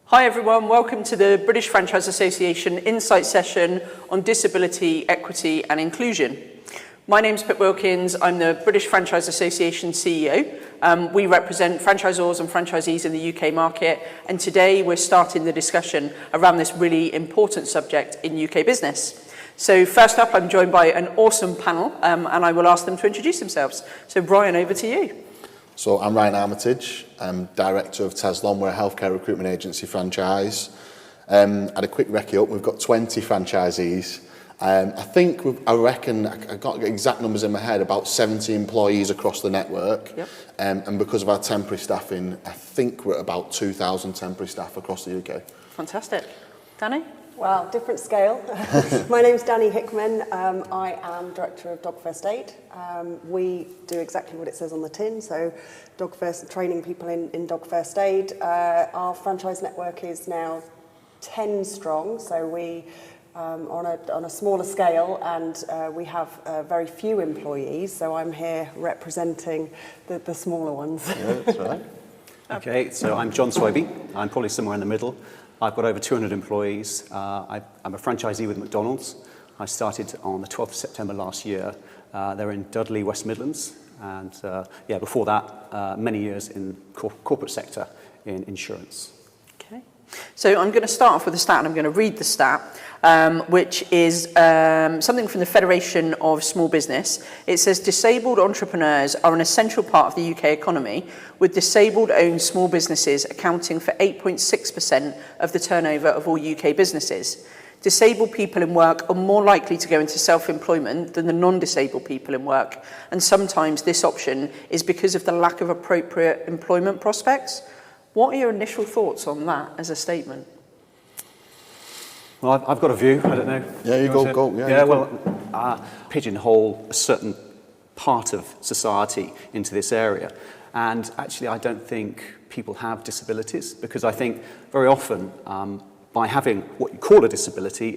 Hi everyone, welcome to the British Franchise Association Insight Session on Disability, Equity and Inclusion. My name's Pip Wilkins, I'm the British Franchise Association CEO. We represent franchisors and franchisees in the UK market, and today we're starting the discussion around this really important subject in UK business. So first up, I'm joined by an awesome panel, and I will ask them to introduce themselves. So Brian, over to you. So I'm Ryan Armitage, I'm Director of Teslon, we're a healthcare recruitment agency franchise. At a quick recce up, we've got 20 franchisees. I reckon, I got exact numbers in my head, about 70 employees across the network. Yep. And because of our temporary staffing, I think we're at about 2,000 temporary staff across the UK. Fantastic. Danny? Well, different scale. My name's Danny Hickman. I am Director of Dog First Aid. We do exactly what it says on the tin, so training people in Dog First Aid. Our franchise network is now 10 strong, so we on a smaller scale, and we have very few employees, so I'm here representing the smaller ones. Yeah, that's right. Okay, so I'm John Swaby. I'm probably somewhere in the middle. I've got over 200 employees. I'm a franchisee with McDonald's. I started on the 12th of September last year. They're in Dudley, West Midlands. And before that, many years in corporate sector in insurance. Okay. So I'm going to start off with a stat, and I'm going to read the stat, which is something from the Federation of Small Business. It says disabled entrepreneurs are an essential part of the UK economy, with disabled-owned small businesses accounting for 8.6% of the turnover of all UK businesses. Disabled people in work are more likely to go into self-employment than the non-disabled people in work, and sometimes this option is because of the lack of appropriate employment prospects. What are your initial thoughts on that as a statement? Well, I've got a view. I don't know. Yeah, you go. Yeah, pigeonhole a certain part of society into this area. And actually, I don't think people have disabilities, because I think very often by having what you call a disability,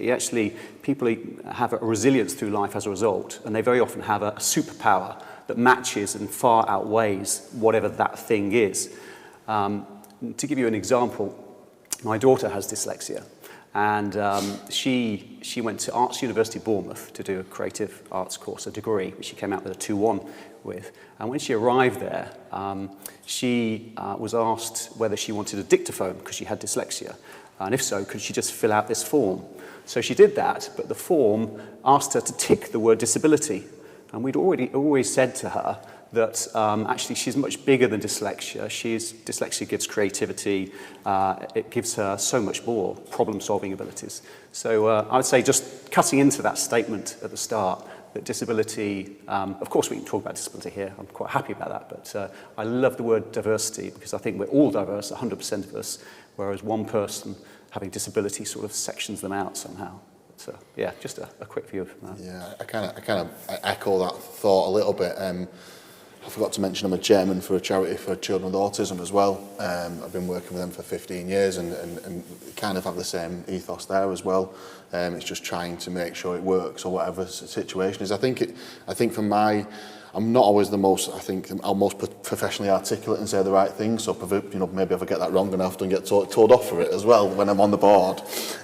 people have a resilience through life as a result, and they very often have a superpower that matches and far outweighs whatever that thing is. To give you an example, my daughter has dyslexia, and she went to Arts University Bournemouth to do a creative arts course, a degree, which she came out with a 2-1 with. And when she arrived there, she was asked whether she wanted a dictaphone because she had dyslexia, and if so, could she just fill out this form? So she did that, but the form asked her to tick the word disability, and we'd always said to her that actually she's much bigger than dyslexia. Dyslexia gives creativity, it gives her so much more problem-solving abilities. So I would say, just cutting into that statement at the start, that disability, of course we can talk about disability here, I'm quite happy about that, but I love the word diversity, because I think we're all diverse, 100% of us, whereas one person having disability sort of sections them out somehow. So yeah, just a quick view of that. Yeah, I kind of echo that thought a little bit. I forgot to mention I'm a chairman for a charity for children with autism as well. I've been working with them for 15 years and kind of have the same ethos there as well. It's just trying to make sure it works, or whatever the situation is. I think from I'm not always I'm most professionally articulate and say the right thing, so maybe if I get that wrong, and I often get told off for it as well when I'm on the board.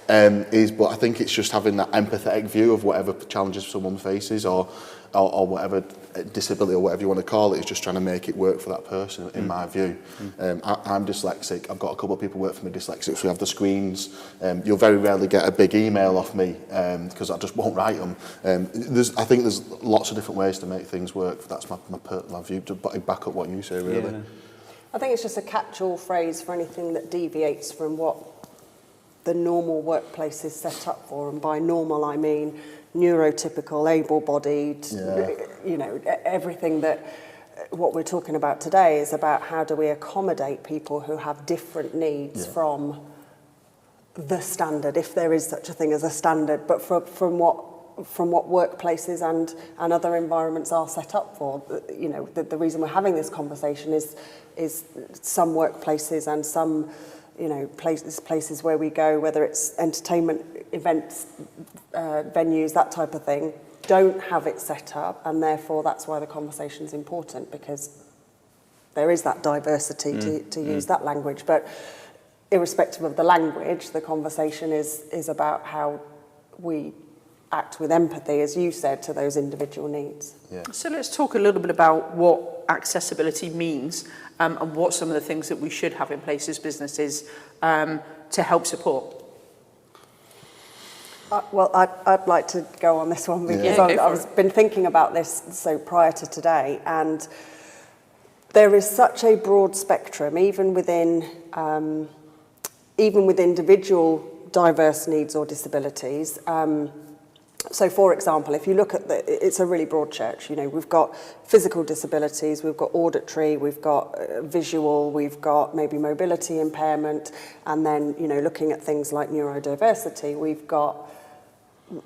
But I think it's just having that empathetic view of whatever challenges someone faces, or whatever disability or whatever you want to call it, is just trying to make it work for that person, in my view. I'm dyslexic. I've got a couple of people who work for me dyslexic, so we have the screens. You'll very rarely get a big email off me because I just won't write them. I think there's lots of different ways to make things work. That's my view, to back up what you say, really. Yeah. I think it's just a catch-all phrase for anything that deviates from what the normal workplace is set up for, and by normal I mean neurotypical, able-bodied, everything that what we're talking about today is about how do we accommodate people who have different needs from the standard, if there is such a thing as a standard, but from what workplaces and other environments are set up for. The reason we're having this conversation is some workplaces and some places where we go, whether it's entertainment events, venues, that type of thing, don't have it set up, and therefore that's why the conversation is important, because there is that diversity, to use that language. But irrespective of the language, the conversation is about how we act with empathy, as you said, to those individual needs. Yeah. So let's talk a little bit about what accessibility means and what some of the things that we should have in place as businesses to help support. Well, I'd like to go on this one because Yeah, I've been thinking about this prior to today, and there is such a broad spectrum, even within individual diverse needs or disabilities. So, for example, if you look at it's a really broad church. You know, we've got physical disabilities, we've got auditory, we've got visual, we've got maybe mobility impairment, and then, you know, looking at things like neurodiversity, we've got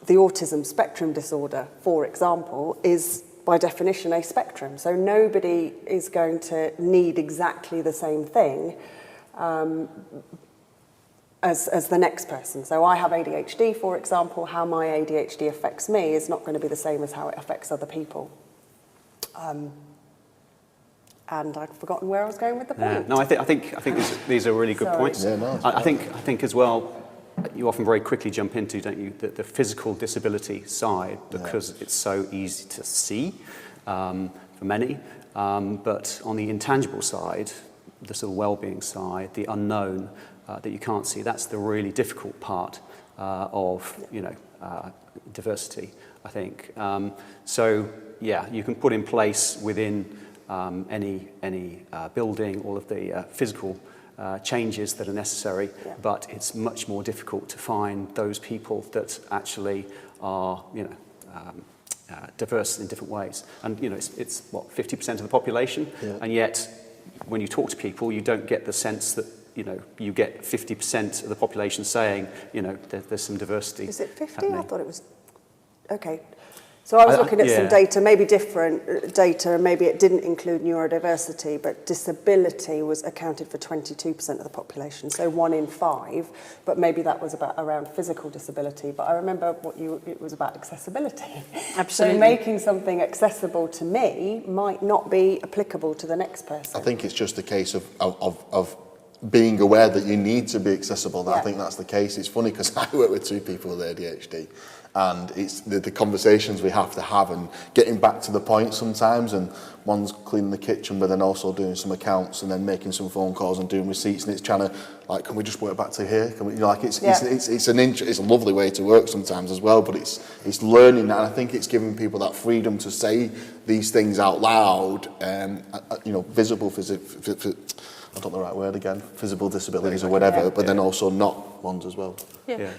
the autism spectrum disorder, for example, is by definition a spectrum. So nobody is going to need exactly the same thing as the next person. So I have ADHD, for example. How my ADHD affects me is not going to be the same as how it affects other people. And I've forgotten where I was going with the point. No, I think these are really good points. Yeah, no, I think as well, you often very quickly jump into, don't you, the physical disability side, because it's so easy to see for many. But on the intangible side, the sort of well-being side, the unknown that you can't see, that's the really difficult part of, you know, diversity, I think. So, yeah, you can put in place within any building all of the physical changes that are necessary, but it's much more difficult to find those people that actually are, you know, diverse in different ways. And, you know, it's what, 50% of the population, and yet when you talk to people, you don't get the sense that, you know, you get 50% of the population saying, you know, there's some diversity. Is it 50? happening. I thought it was... Okay. So I was looking at some data, maybe different data, and maybe it didn't include neurodiversity, but disability was accounted for 22% of the population, so 1 in 5, but maybe that was around physical disability. But I remember it was about accessibility. Absolutely. So making something accessible to me might not be applicable to the next person. I think it's just a case of being aware that you need to be accessible. I think that's the case. It's funny because I work with 2 people with ADHD, and it's the conversations we have to have and getting back to the point sometimes, and one's cleaning the kitchen but then also doing some accounts and then making some phone calls and doing receipts, and it's trying to, like, can we just work back to here? Can we, you know, like it's a lovely way to work sometimes as well, but it's learning that, and I think it's giving people that freedom to say these things out loud, you know, I don't know the right word again, visible disabilities or whatever, but then also not ones as well.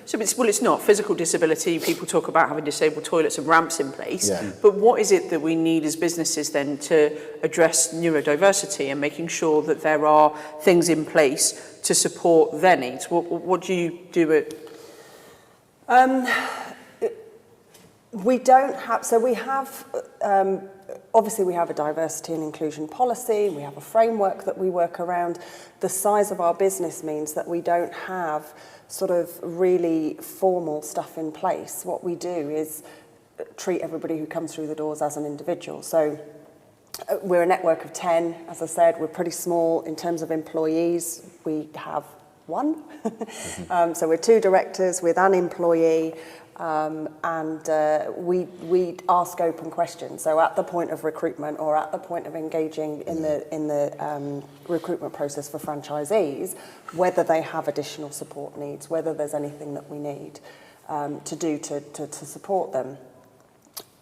So it's not physical disability. People talk about having disabled toilets and ramps in place, but what is it that we need as businesses then to address neurodiversity and making sure that there are things in place to support their needs? What do you do at... We don't have, so we have, obviously we have a diversity and inclusion policy, we have a framework that we work around. The size of our business means that we don't have sort of really formal stuff in place. What we do is treat everybody who comes through the doors as an individual. So we're a network of 10, as I said, we're pretty small in terms of employees. We have 1. So we're 2 directors with an employee. We ask open questions. So at the point of recruitment or at the point of engaging in the recruitment process for franchisees, whether they have additional support needs, whether there's anything that we need to do to support them.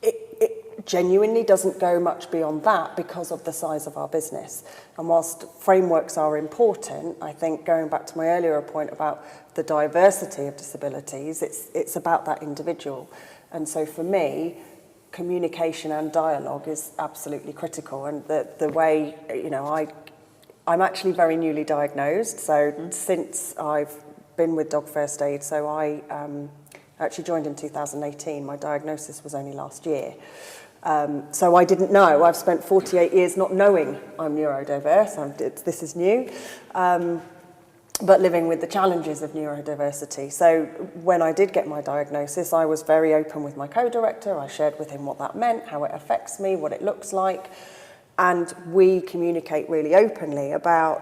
It genuinely doesn't go much beyond that because of the size of our business. And whilst frameworks are important, I think going back to my earlier point about the diversity of disabilities, it's about that individual. And so for me, communication and dialogue is absolutely critical. And the way, you know, I'm actually very newly diagnosed. So since I've been with Dog First Aid, so I actually joined in 2018. My diagnosis was only last year. So I didn't know. I've spent 48 years not knowing I'm neurodiverse. This is new. But living with the challenges of neurodiversity. So when I did get my diagnosis, I was very open with my co-director. I shared with him what that meant, how it affects me, what it looks like. And we communicate really openly about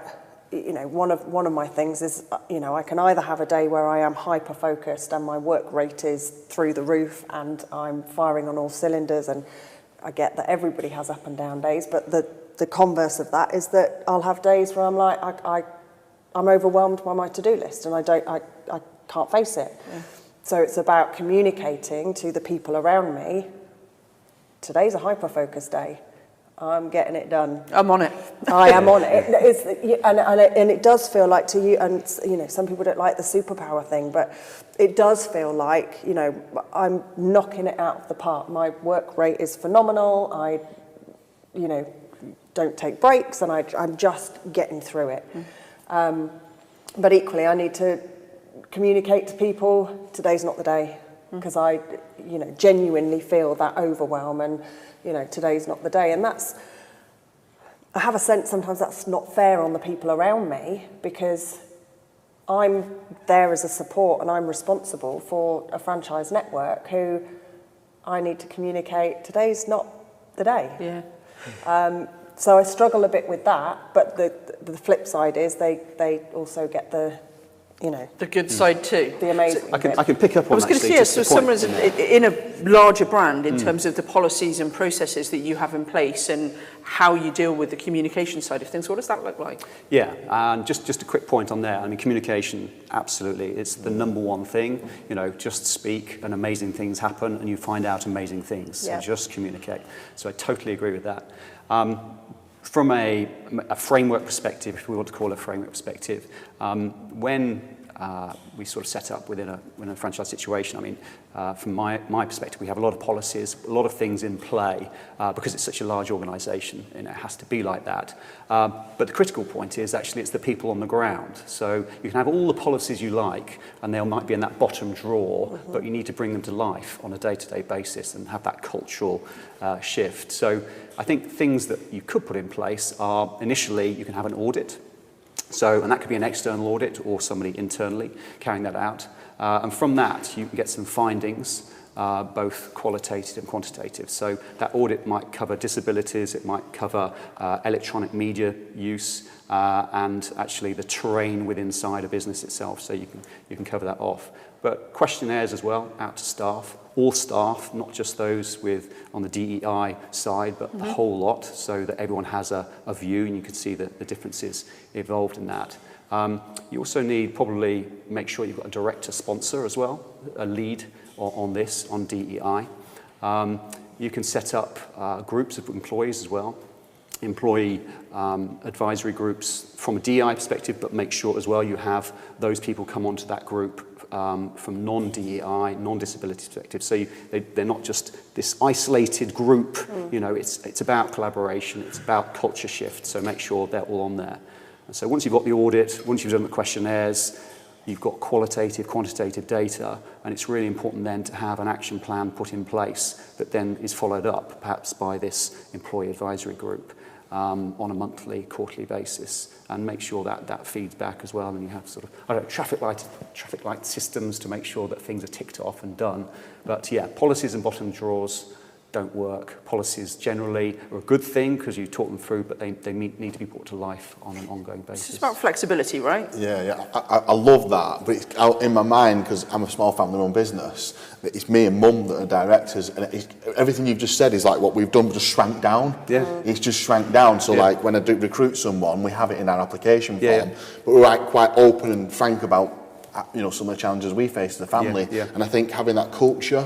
you know, one of my things is, you know, I can either have a day where I am hyper focused and my work rate is through the roof and I'm firing on all cylinders, and I get that everybody has up and down days, but the converse of that is that I'll have days where I'm like, I'm overwhelmed by my to-do list and I can't face it. Yeah. So it's about communicating to the people around me, today's a hyper focused day. I'm getting it done. I'm on it. I am on it. And it does feel like to you, and you know, some people don't like the superpower thing, but it does feel like, you know, I'm knocking it out of the park. My work rate is phenomenal. I, you know, don't take breaks, and I'm just getting through it. But equally, I need to communicate to people, today's not the day, because I, you know, genuinely feel that overwhelm, and you know, today's not the day. And I have a sense sometimes that's not fair on the people around me, because I'm there as a support and I'm responsible for a franchise network who I need to communicate, today's not the day. Yeah. So I struggle a bit with that, but the flip side is they also get the, you know, the good side too. The amazing. I can pick up on. I was going to say, so someone's in a larger brand in terms of the policies and processes that you have in place and how you deal with the communication side of things. What does that look like? Yeah, and just a quick point on there. I mean, communication, absolutely, it's the number one thing. You know, just speak and amazing things happen, and you find out amazing things. Yeah. So just communicate. So I totally agree with that. From a framework perspective, if we want to call it a framework perspective, when we sort of set up within a franchise situation, I mean, from my perspective, we have a lot of policies, a lot of things in play, because it's such a large organisation, and it has to be like that. But the critical point is actually it's the people on the ground. So you can have all the policies you like, and they might be in that bottom drawer, but you need to bring them to life on a day-to-day basis and have that cultural shift. So I think things that you could put in place are, initially, you can have an audit. So, and that could be an external audit or somebody internally carrying that out. And from that, you can get some findings, both qualitative and quantitative. So that audit might cover disabilities, it might cover electronic media use, and actually the terrain within inside a business itself. So you can cover that off. But questionnaires as well, out to staff, all staff, not just those on the DEI side, but the whole lot, so that everyone has a view and you can see the differences involved in that. You also need probably make sure you've got a director sponsor as well, a lead on this, on DEI. You can set up groups of employees as well, employee advisory groups from a DEI perspective, but make sure as well you have those people come onto that group from non-DEI, non-disability perspective. So they're not just this isolated group, you know, it's about collaboration, it's about culture shift, so make sure they're all on there. And so once you've got the audit, once you've done the questionnaires, you've got qualitative, quantitative data, and it's really important then to have an action plan put in place that then is followed up, perhaps by this employee advisory group on a monthly, quarterly basis, and make sure that feeds back as well. And you have sort of, I don't know, traffic light systems to make sure that things are ticked off and done. But yeah, policies and bottom drawers don't work. Policies generally are a good thing because you talk them through, but they need to be brought to life on an ongoing basis. It's about flexibility, right? Yeah. I love that, but it's out in my mind because I'm a small family-run business. It's me and Mum that are directors, and everything you've just said is like what we've done, just shrank down. Yeah, it's just shrank down. So like when I do recruit someone, we have it in our application form, but we're like quite open and frank about some of the challenges we face as a family. And I think having that culture,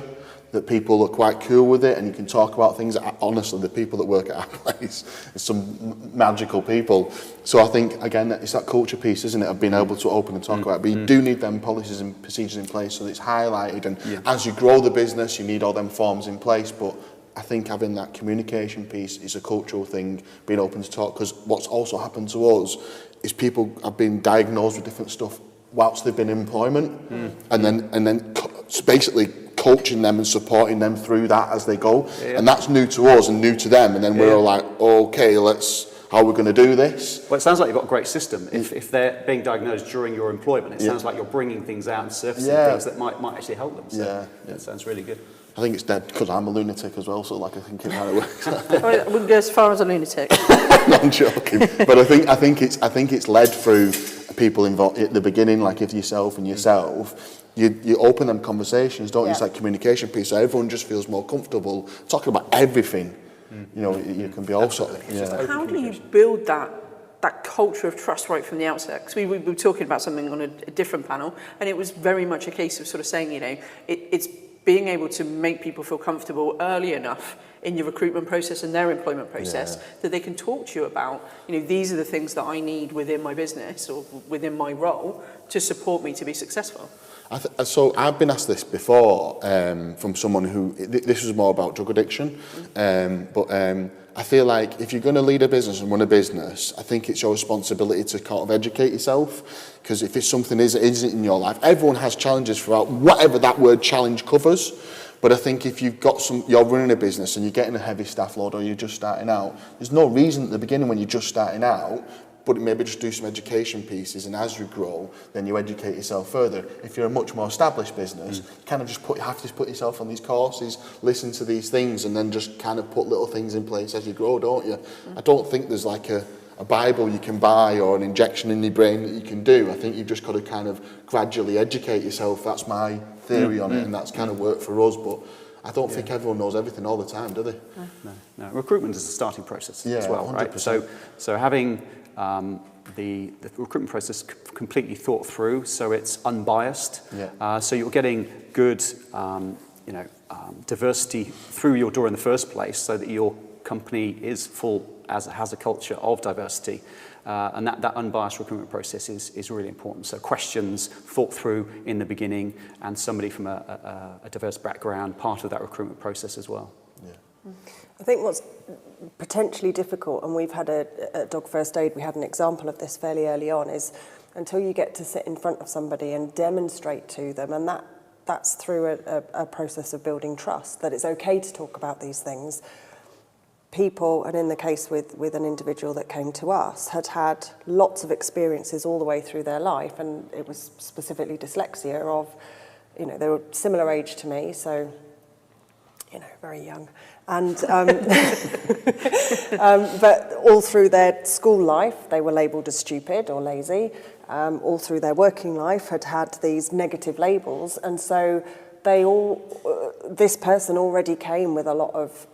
that people are quite cool with it and you can talk about things. Honestly, the people that work at our place is some magical people. So I think, again, it's that culture piece, isn't it, of being able to open and talk about it. But you do need them policies and procedures in place so that it's highlighted. And as you grow the business, you need all them forms in place. But I think having that communication piece is a cultural thing, being open to talk. Because what's also happened to us is people have been diagnosed with different stuff whilst they've been in employment. And then basically coaching them and supporting them through that as they go. And that's new to us and new to them. And then we're all like, okay, how are we going to do this? Well, it sounds like you've got a great system. If they're being diagnosed during your employment, it sounds like you're bringing things out and surfacing things that might actually help them. So it sounds really good. I think it's dead because I'm a lunatic as well, so like I think it kind of works. I wouldn't go as far as a lunatic. No, I'm joking, but I think it's led through people involved at the beginning, like if yourself and yourself. You open them conversations, don't you? It's like communication piece, so everyone just feels more comfortable talking about everything. You know, you can be also. Yeah. How do you build that culture of trust right from the outset? Because we were talking about something on a different panel, and it was very much a case of sort of saying, you know, it's being able to make people feel comfortable early enough in your recruitment process and their employment process that they can talk to you about, you know, these are the things that I need within my business or within my role to support me to be successful. So I've been asked this before from someone who, this was more about drug addiction, but I feel like if you're going to lead a business and run a business, I think it's your responsibility to kind of educate yourself, because if it's something that isn't in your life, everyone has challenges throughout, whatever that word challenge covers. But I think if you've got you're running a business and you're getting a heavy staff load or you're just starting out, there's no reason at the beginning when you're just starting out, but maybe just do some education pieces, and as you grow, then you educate yourself further. If you're a much more established business, you kind of just have to put yourself on these courses, listen to these things, and then just kind of put little things in place as you grow, don't you? I don't think there's like a Bible you can buy or an injection in your brain that you can do. I think you've just got to kind of gradually educate yourself. That's my theory on it, and that's kind of worked for us, but I don't think everyone knows everything all the time, do they? No. Recruitment is a starting process as well, 100%. right? So having the recruitment process completely thought through, so it's unbiased. So you're getting good, diversity through your door in the first place, so that your company is full, has a culture of diversity. And that unbiased recruitment process is really important. So questions thought through in the beginning, and somebody from a diverse background, part of that recruitment process as well. I think what's potentially difficult, and we've had at Dog First Aid, we had an example of this fairly early on, is until you get to sit in front of somebody and demonstrate to them, and that's through a process of building trust, that it's okay to talk about these things. People, and in the case with an individual that came to us, had lots of experiences all the way through their life, and it was specifically dyslexia of, you know, they were similar age to me, so, you know, very young. And but all through their school life, they were labelled as stupid or lazy. All through their working life had these negative labels, and so this person already came with a lot of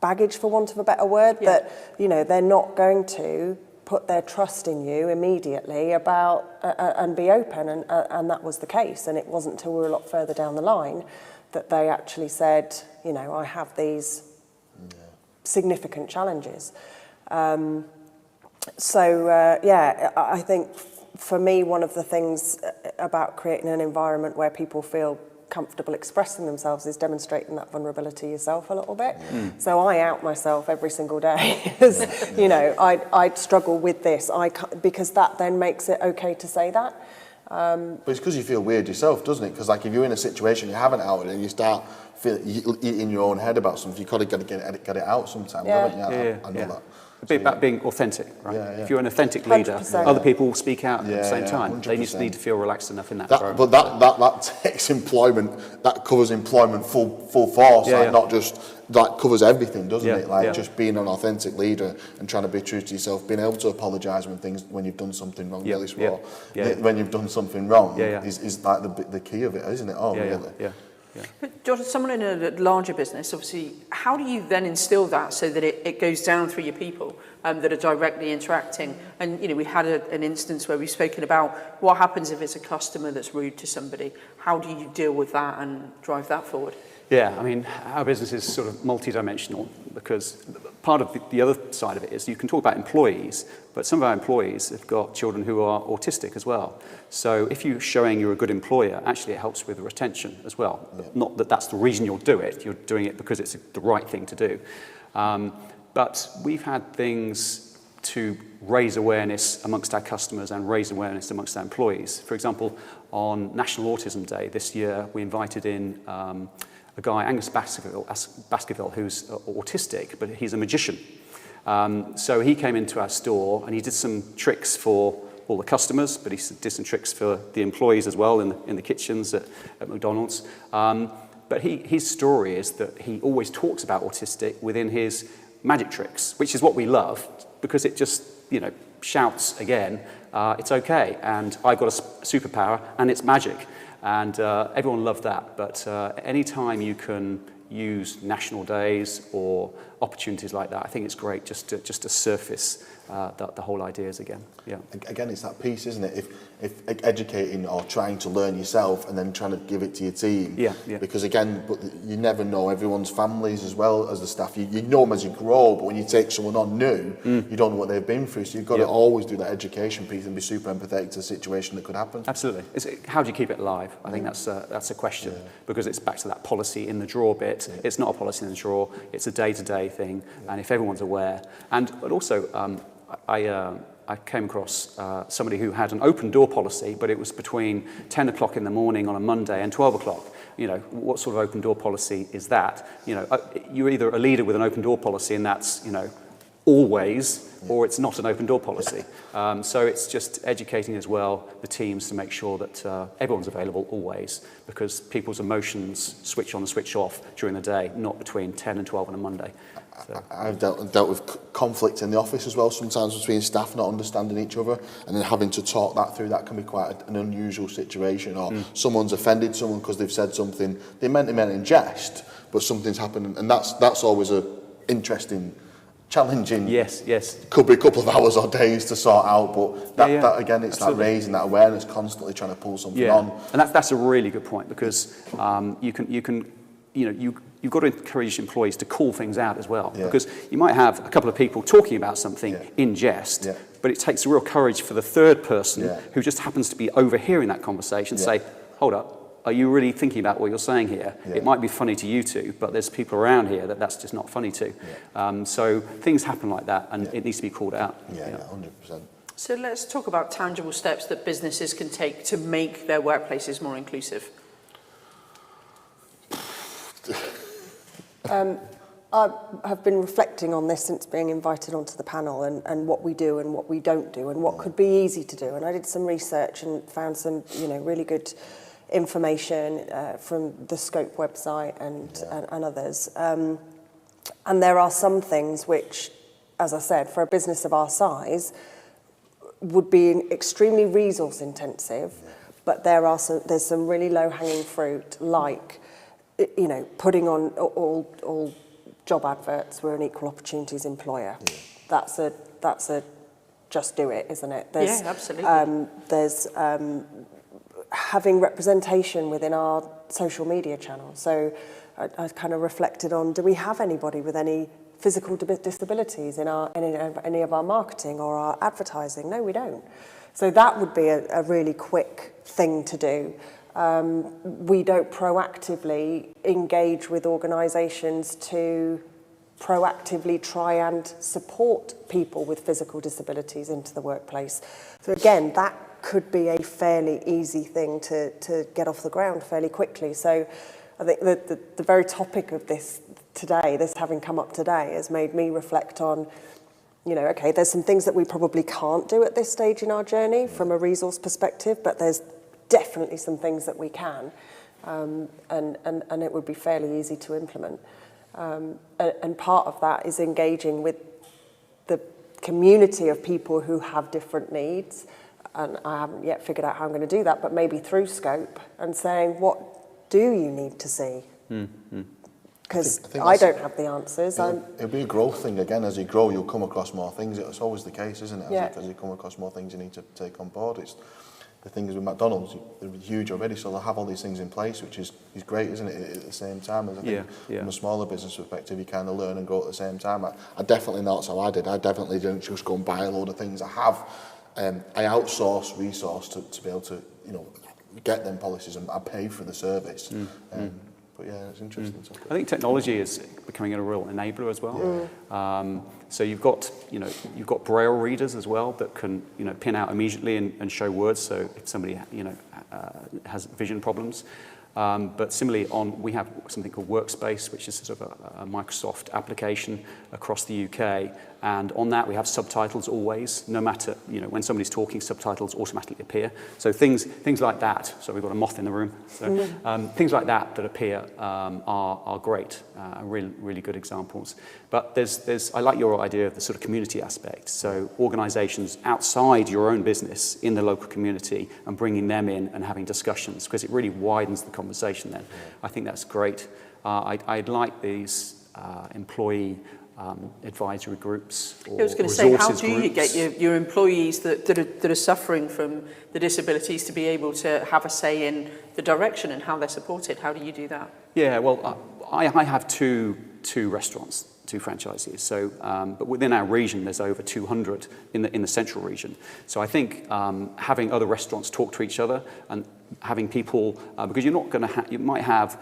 baggage, for want of a better word, that, you know, they're not going to put their trust in you immediately about and be open, and that was the case. And it wasn't until we were a lot further down the line that they actually said, you know, I have these significant challenges. I think for me, one of the things about creating an environment where people feel comfortable expressing themselves is demonstrating that vulnerability yourself a little bit. So I out myself every single day. You know, I struggle with this, because that then makes it okay to say that. But it's because you feel weird yourself, doesn't it? Because like if you're in a situation you haven't outed and you start eating your own head about something, you've got to get it out sometimes, haven't you? I know that. It's about being authentic, right? If you're an authentic 100%. leader, other people will speak out at the same time. 100%. They just need to feel relaxed enough in that environment. But that takes employment, that covers employment full force, not just, that covers everything, doesn't it? Like just being an authentic leader and trying to be true to yourself, being able to apologise when you've done something wrong, when you've done something wrong is like the key of it, isn't it? Really? But George, as someone in a larger business, obviously, how do you then instill that so that it goes down through your people that are directly interacting? And, you know, we had an instance where we've spoken about what happens if it's a customer that's rude to somebody. How do you deal with that and drive that forward? Yeah, I mean, our business is sort of multidimensional, because part of the other side of it is you can talk about employees, but some of our employees have got children who are autistic as well. So if you're showing you're a good employer, actually it helps with retention as well. Not that that's the reason you'll do it, you're doing it because it's the right thing to do. But we've had things to raise awareness amongst our customers and raise awareness amongst our employees. For example, on National Autism Day this year, we invited in a guy, Angus Baskerville, who's autistic, but he's a magician. So he came into our store and he did some tricks for all the customers, but he did some tricks for the employees as well in the kitchens at McDonald's. But his story is that he always talks about autistic within his magic tricks, which is what we love, because it just, shouts again, it's okay, and I've got a superpower, and it's magic. And everyone loved that. But any time you can use national days or opportunities like that, I think it's great just to surface the whole ideas again. Yeah. Again, it's that piece, isn't it? If educating or trying to learn yourself and then trying to give it to your team. Yeah. Because again, but you never know everyone's families as well as the staff. You know them as you grow, but when you take someone on new, you don't know what they've been through. So you've got to always do that education piece and be super empathetic to the situation that could happen. Absolutely. How do you keep it alive? I think that's a question, because it's back to that policy in the drawer bit. Yeah. It's not a policy in the drawer. It's a day-to-day thing, and if everyone's aware, but also. I came across somebody who had an open door policy, but it was between 10 o'clock in the morning on a Monday and 12 o'clock. What sort of open door policy is that? You're either a leader with an open door policy, and that's, always, or it's not an open door policy. So it's just educating as well the teams to make sure that everyone's available always, because people's emotions switch on and switch off during the day, not between 10 and 12 on a Monday. So. I've dealt with conflict in the office as well, sometimes between staff not understanding each other, and then having to talk that through. That can be quite an unusual situation, or someone's offended someone because they've said something they meant in jest, but something's happened, and that's always a interesting, challenging. Yes. Could be a couple of hours or days to sort out, but that again, it's absolutely. That raising that awareness, constantly trying to pull something on. And that's a really good point, because you've got to encourage employees to call things out as well, because you might have a couple of people talking about something in jest, but it takes real courage for the third person who just happens to be overhearing that conversation to say, hold up, are you really thinking about what you're saying here? It might be funny to you two, but there's people around here that's just not funny to. So things happen like that, and it needs to be called out. Yeah, 100%. So let's talk about tangible steps that businesses can take to make their workplaces more inclusive. I have been reflecting on this since being invited onto the panel, and what we do and what we don't do and what could be easy to do. And I did some research and found some, really good information from the Scope website and others. And there are some things which, as I said, for a business of our size, would be extremely resource intensive, but there's some really low-hanging fruit, like putting on all job adverts. We're an equal opportunities employer. That's a just do it, isn't it? Absolutely. There's having representation within our social media channels. So I kind of reflected on, do we have anybody with any physical disabilities in any of our marketing or our advertising? No, we don't. So that would be a really quick thing to do. We don't proactively engage with organisations to proactively try and support people with physical disabilities into the workplace. So again, that could be a fairly easy thing to get off the ground fairly quickly. So I think the very topic of this today, this having come up today, has made me reflect on, okay, there's some things that we probably can't do at this stage in our journey from a resource perspective, but there's definitely some things that we can, and it would be fairly easy to implement. And part of that is engaging with the community of people who have different needs, and I haven't yet figured out how I'm going to do that, but maybe through Scope, and saying, what do you need to see? Because I don't have the answers. It'll be a growth thing again. As you grow, you'll come across more things. It's always the case, isn't it? As you come across more things you need to take on board. It's the thing is with McDonald's, they're huge already, so they'll have all these things in place, which is great, isn't it? At the same time, as I think from a smaller business perspective, you kind of learn and grow at the same time. I definitely know that's how I did. I definitely didn't just go and buy a load of things. I outsource resource to be able to, get them policies, and I pay for the service. But yeah, it's interesting. I think technology is becoming a real enabler as well. So you've got braille readers as well that can pin out immediately and show words. So if somebody has vision problems, But similarly, we have something called Workspace, which is sort of a Microsoft application across the UK. And on that, we have subtitles always, no matter, when somebody's talking, subtitles automatically appear. So things like that. So we've got a moth in the room. So things like that appear are great, really, really good examples. But I like your idea of the sort of community aspect. So organisations outside your own business in the local community and bringing them in and having discussions, because it really widens the conversation then. I think that's great. I'd like these employee advisory groups or I was going to say, how resources do you groups. get your employees that are suffering from the disabilities to be able to have a say in the direction and how they're supported? How do you do that? Yeah, well, I have two restaurants, 2 franchises. So, but within our region, there's over 200 in the central region. So I think having other restaurants talk to each other and having people, because you're not going to you might have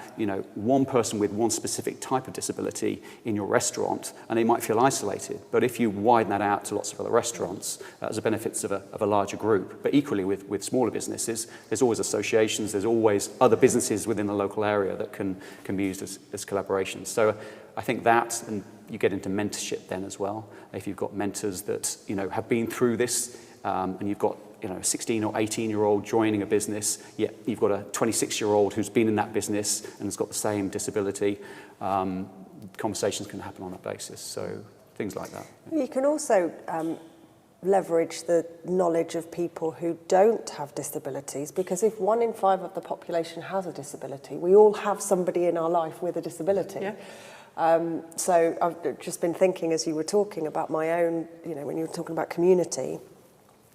one person with one specific type of disability in your restaurant, and they might feel isolated. But if you widen that out to lots of other restaurants, as the benefits of a larger group. But equally with smaller businesses, there's always associations. There's always other businesses within the local area that can be used as collaborations. So I think that, and you get into mentorship then as well. If you've got mentors that have been through this, and you've got a 16 or 18-year-old joining a business, yet you've got a 26-year-old who's been in that business and has got the same disability, conversations can happen on that basis. So things like that. You can also leverage the knowledge of people who don't have disabilities, because if 1 in 5 of the population has a disability, we all have somebody in our life with a disability. Yeah. So I've just been thinking as you were talking about my own, when you were talking about community.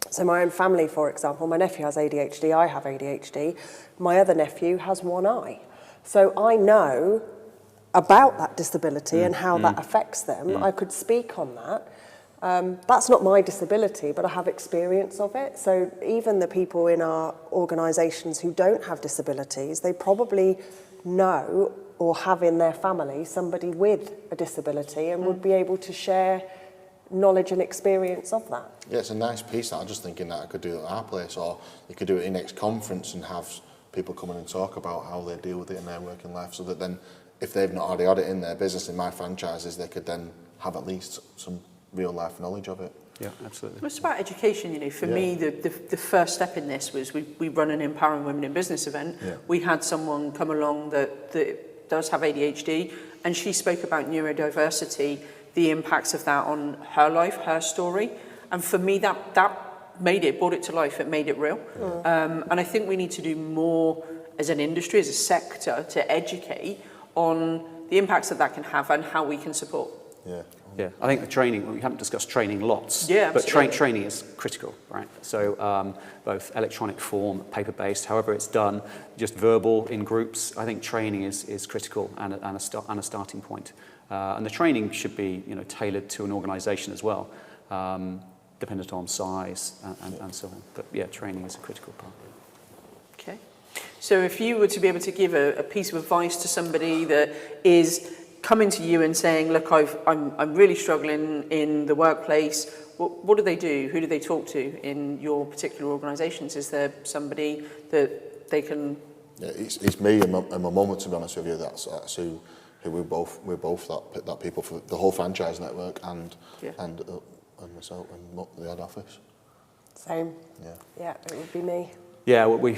So my own family, for example, my nephew has ADHD, I have ADHD, my other nephew has one eye. So I know about that disability and how that affects them. I could speak on that. That's not my disability, but I have experience of it. So even the people in our organisations who don't have disabilities, they probably know or have in their family somebody with a disability and would be able to share knowledge and experience of that. Yeah, it's a nice piece. I'm just thinking that I could do it at our place, or you could do it in next conference and have people come in and talk about how they deal with it in their working life, so that then if they've not already had it in their business, in my franchises, they could then have at least some real life knowledge of it. Yeah, absolutely. It's about education, For me, the first step in this was we run an Empowering Women in Business event. Yeah. We had someone come along that does have ADHD, and she spoke about neurodiversity, the impacts of that on her life, her story. And for me, that brought it to life, it made it real. And I think we need to do more as an industry, as a sector, to educate on the impacts that can have and how we can support. Yeah. Yeah, I think the training, we haven't discussed training lots, Yeah, but absolutely. training is critical, right? So both electronic form, paper-based, however it's done, just verbal in groups, I think training is critical and a starting point. And the training should be tailored to an organisation as well, dependent on size and so on. But yeah, training is a critical part. Okay. So if you were to be able to give a piece of advice to somebody that is coming to you and saying, look, I'm really struggling in the workplace, what do they do? Who do they talk to in your particular organisations? Is there somebody that they can... Yeah, it's me and my mum, to be honest with you. That's who we're both that people for the whole franchise network and myself and the head office. Same. Yeah. Yeah, it would be me. Yeah, well,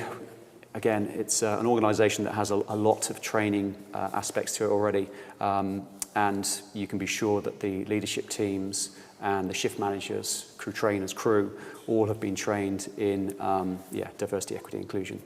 again, it's an organisation that has a lot of training aspects to it already, and you can be sure that the leadership teams and the shift managers, crew, all have been trained in diversity, equity, inclusion.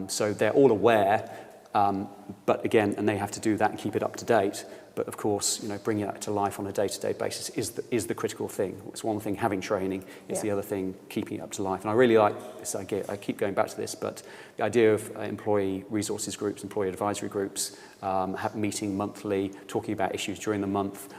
So they're all aware, but again, and they have to do that and keep it up to date. But of course, bringing that to life on a day-to-day basis is the critical thing. It's one thing having training, it's the other thing keeping it up to life. And I really like this idea. I keep going back to this, but the idea of employee resources groups, employee advisory groups, meeting monthly, talking about issues during the month,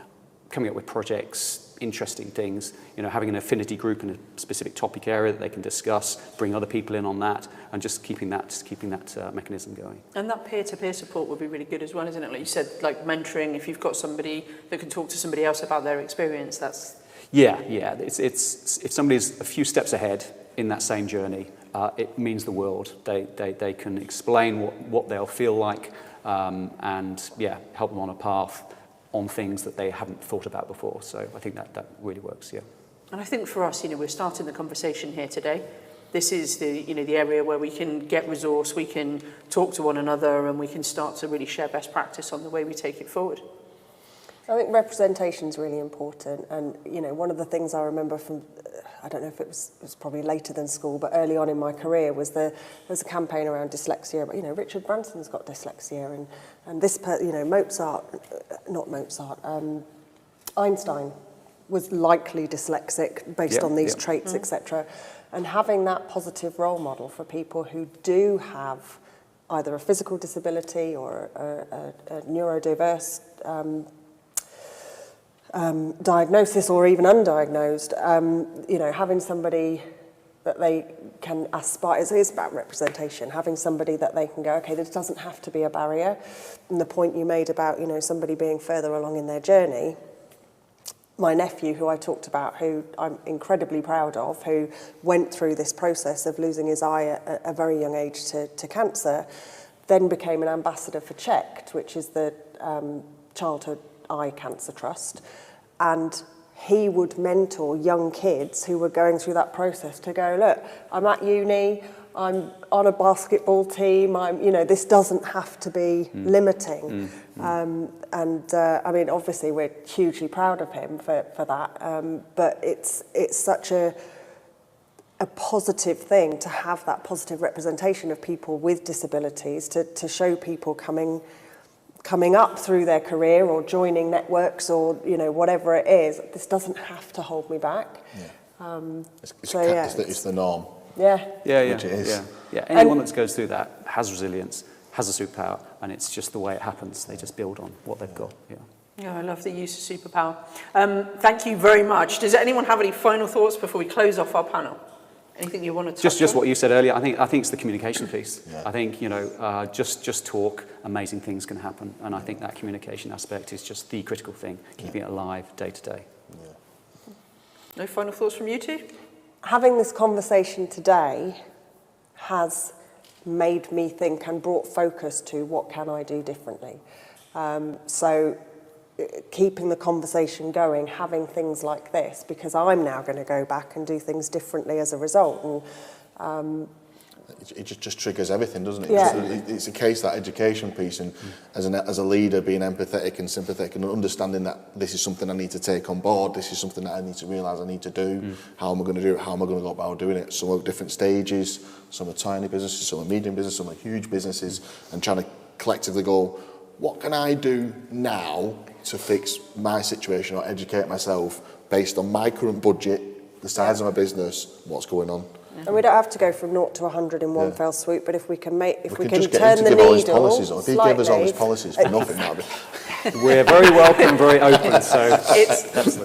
coming up with projects, interesting things, having an affinity group in a specific topic area that they can discuss, bring other people in on that, and just keeping that mechanism going. And that peer-to-peer support would be really good as well, isn't it? Like you said, like mentoring, if you've got somebody that can talk to somebody else about their experience, that's... Yeah, it's if somebody's a few steps ahead, in that same journey, it means the world. They can explain what they'll feel like, and yeah, help them on a path on things that they haven't thought about before. So I think that really works, yeah. And I think for us, we're starting the conversation here today. This is the area where we can get resource, we can talk to one another, and we can start to really share best practice on the way we take it forward. I think representation is really important, and one of the things I remember from, I don't know if it was probably later than school, but early on in my career was there was a campaign around dyslexia. But Richard Branson's got dyslexia, and this Einstein was likely dyslexic based on these traits, etc. And having that positive role model for people who do have either a physical disability or a neurodiverse diagnosis or even undiagnosed, having somebody that they can aspire, it is about representation, having somebody that they can go, okay, this doesn't have to be a barrier. And the point you made about, somebody being further along in their journey, my nephew, who I talked about, who I'm incredibly proud of, who went through this process of losing his eye at a very young age to cancer, then became an ambassador for CHECT, which is the Childhood Eye Cancer Trust. And he would mentor young kids who were going through that process to go, look, I'm at uni, I'm on a basketball team, this doesn't have to be limiting. I mean, obviously we're hugely proud of him for that, but it's such a positive thing to have that positive representation of people with disabilities, to show people coming up through their career or joining networks or whatever it is. This doesn't have to hold me back. It's the norm. Yeah. Which it is. Yeah. Anyone that goes through that has resilience, has a superpower, and it's just the way it happens. They just build on what they've got. Yeah, I love the use of superpower. Thank you very much. Does anyone have any final thoughts before we close off our panel? Anything you want to touch on? Just what you said earlier. I think it's the communication piece. I think just talk, amazing things can happen, and I think that communication aspect is just the critical thing, keeping it alive day to day. No final thoughts from you two? Having this conversation today has made me think and brought focus to what can I do differently. So keeping the conversation going, having things like this, because I'm now going to go back and do things differently as a result. And it just triggers everything, doesn't it? Yeah. It's a case, that education piece, and as a leader, being empathetic and sympathetic and understanding that this is something I need to take on board, this is something that I need to realise I need to do, how am I going to do it, how am I going to go about doing it? Some are different stages, some are tiny businesses, some are medium businesses, some are huge businesses, and trying to collectively go, what can I do now to fix my situation or educate myself based on my current budget, the size of my business, what's going on? And we don't have to go from 0 to 100 in one fell swoop, but if we can just turn the needle slightly. If he gave us all his policies for nothing, that'd be... We're very welcome, very open. So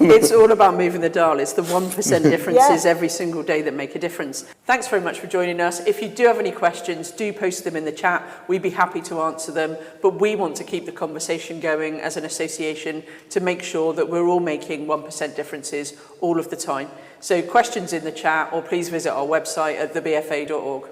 it's all about moving the dial. It's the 1% differences every single day that make a difference. Thanks very much for joining us. If you do have any questions, do post them in the chat. We'd be happy to answer them. But we want to keep the conversation going as an association to make sure that we're all making 1% differences all of the time. So questions in the chat, or please visit our website at thebfa.org.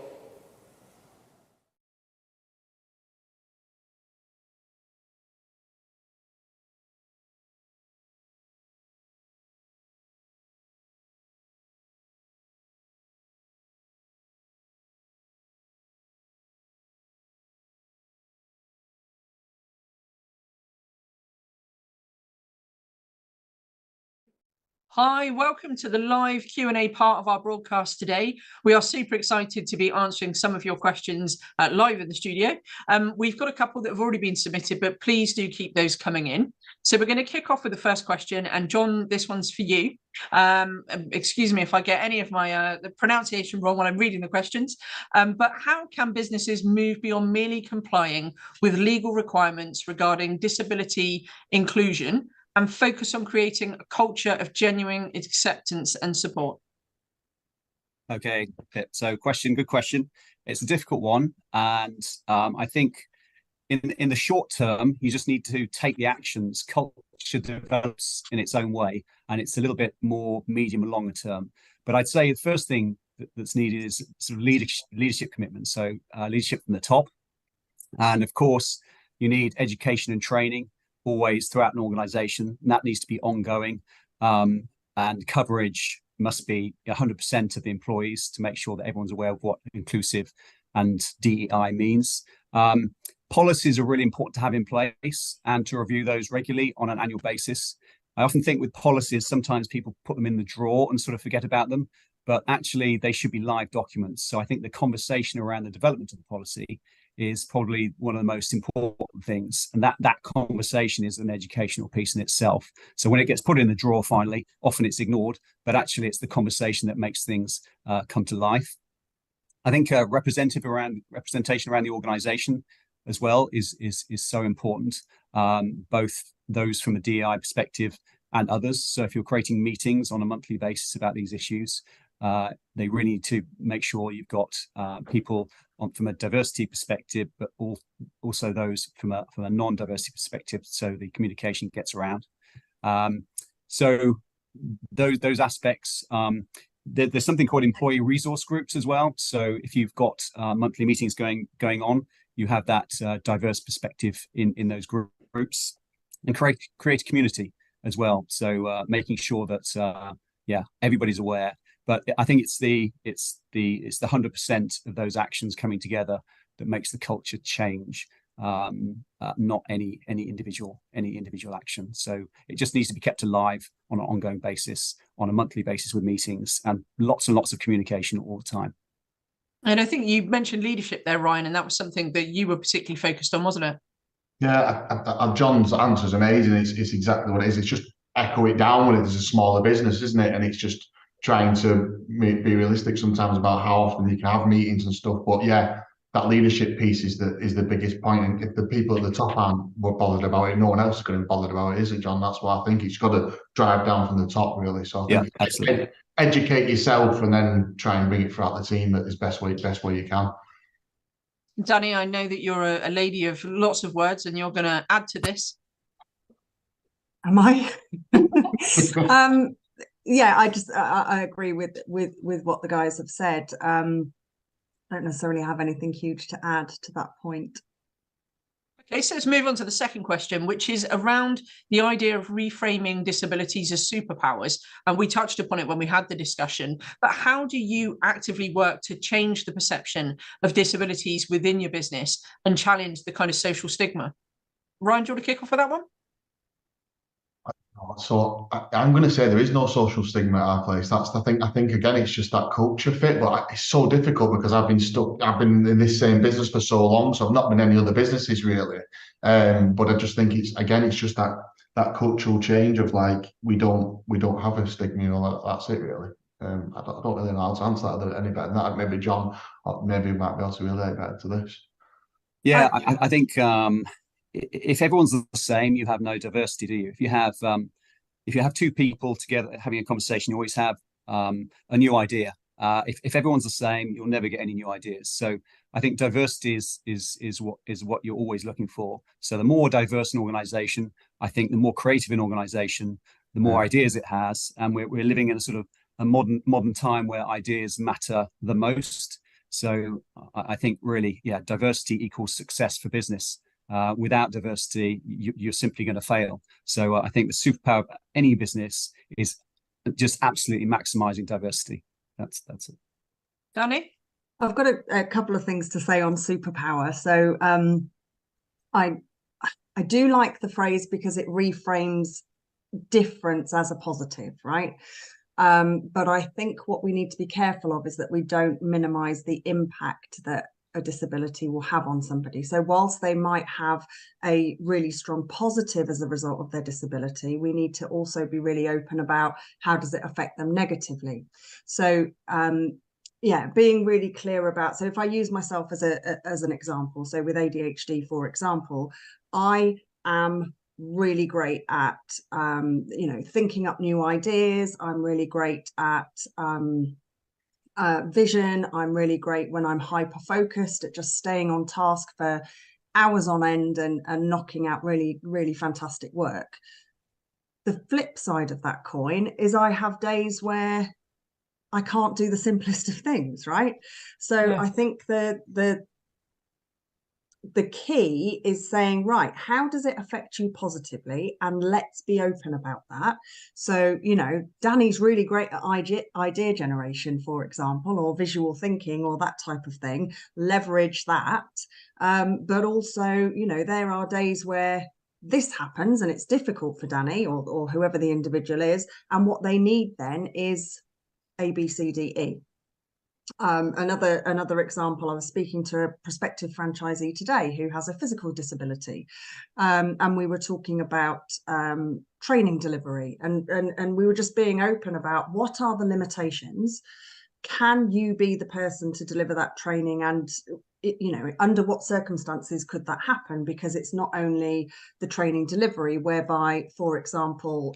Hi, welcome to the live Q&A part of our broadcast today. We are super excited to be answering some of your questions live in the studio. We've got a couple that have already been submitted, but please do keep those coming in. So we're going to kick off with the first question, and John, this one's for you. Excuse me if I get any of my the pronunciation wrong when I'm reading the questions, but how can businesses move beyond merely complying with legal requirements regarding disability inclusion and focus on creating a culture of genuine acceptance and support? Okay, Pip. So good question. It's a difficult one. And I think in the short term, you just need to take the actions. Culture develops in its own way, and it's a little bit more medium and longer term. But I'd say the first thing that's needed is sort of leadership commitment. So leadership from the top, and of course you need education and training always throughout an organization, and that needs to be ongoing. And coverage must be 100% of the employees to make sure that everyone's aware of what inclusive and DEI means. Policies are really important to have in place and to review those regularly on an annual basis. I often think with policies, sometimes people put them in the drawer and sort of forget about them, but actually they should be live documents. So I think the conversation around the development of the policy is probably one of the most important things. And that conversation is an educational piece in itself. So when it gets put in the drawer finally, often it's ignored, but actually it's the conversation that makes things come to life. I think representation around the organization as well is so important, both those from a DEI perspective and others. So if you're creating meetings on a monthly basis about these issues, they really need to make sure you've got people from a diversity perspective, but also those from a non-diversity perspective, so the communication gets around. So those aspects. There's something called employee resource groups as well. So if you've got monthly meetings going on, you have that diverse perspective in those groups, and create a community as well. So making sure that everybody's aware. But I think it's the 100% of those actions coming together that makes the culture change, not any individual action. So it just needs to be kept alive on an ongoing basis, on a monthly basis with meetings and lots of communication all the time. And I think you mentioned leadership there, Ryan, and that was something that you were particularly focused on, wasn't it? Yeah, John's answer is amazing. It's exactly what it is. It's just echo it down when it is a smaller business, isn't it? And it's just trying to be realistic sometimes about how often you can have meetings and stuff. But yeah, that leadership piece is the biggest point. And if the people at the top aren't bothered about it, no one else is going to be bothered about it, is it, John? That's why I think it's got to drive down from the top, really. So I think absolutely. Educate yourself and then try and bring it throughout the team at the best way you can. Danny, I know that you're a lady of lots of words, and you're going to add to this. Am I? Yeah, I agree with what the guys have said. I don't necessarily have anything huge to add to that point. Okay, so let's move on to the second question, which is around the idea of reframing disabilities as superpowers. And we touched upon it when we had the discussion, but how do you actively work to change the perception of disabilities within your business and challenge the kind of social stigma? Ryan, do you want to kick off with that one? So I'm going to say there is no social stigma at our place. That's the thing. I think again, it's just that culture fit. But it's so difficult because I've been in this same business for so long, so I've not been in any other businesses really. But I just think it's just that cultural change of like we don't have a stigma. You know, that's it really. I don't really know how to answer that any better than that. Maybe John, maybe might be able to relate better to this. Yeah, I think if everyone's the same, you have no diversity, do you? If you have two people together having a conversation, you always have a new idea. If everyone's the same, you'll never get any new ideas. So I think diversity is what you're always looking for. So the more diverse an organization, I think the more creative an organization, the more ideas it has. And we're living in a sort of a modern time where ideas matter the most. So I think really, diversity equals success for business. Without diversity, you're simply going to fail. So I think the superpower of any business is just absolutely maximizing diversity. That's it. Danny? I've got a couple of things to say on superpower. So I do like the phrase because it reframes difference as a positive, right? But I think what we need to be careful of is that we don't minimize the impact that a disability will have on somebody. So whilst they might have a really strong positive as a result of their disability, we need to also be really open about how does it affect them negatively. So being really clear about, so if I use myself as an example, so with ADHD, for example, I am really great at thinking up new ideas. I'm really great at vision. I'm really great when I'm hyper focused at just staying on task for hours on end and knocking out really, really fantastic work. The flip side of that coin is I have days where I can't do the simplest of things, right? So I think the key is saying, right, how does it affect you positively? And let's be open about that. So, you know, Danny's really great at idea generation, for example, or visual thinking or that type of thing. Leverage that. But also, you know, there are days where this happens and it's difficult for Danny or whoever the individual is. And what they need then is A, B, C, D, E. Another example, I was speaking to a prospective franchisee today who has a physical disability, and we were talking about training delivery, and we were just being open about what are the limitations. Can you be the person to deliver that training, and you know, under what circumstances could that happen? Because it's not only the training delivery, whereby, for example,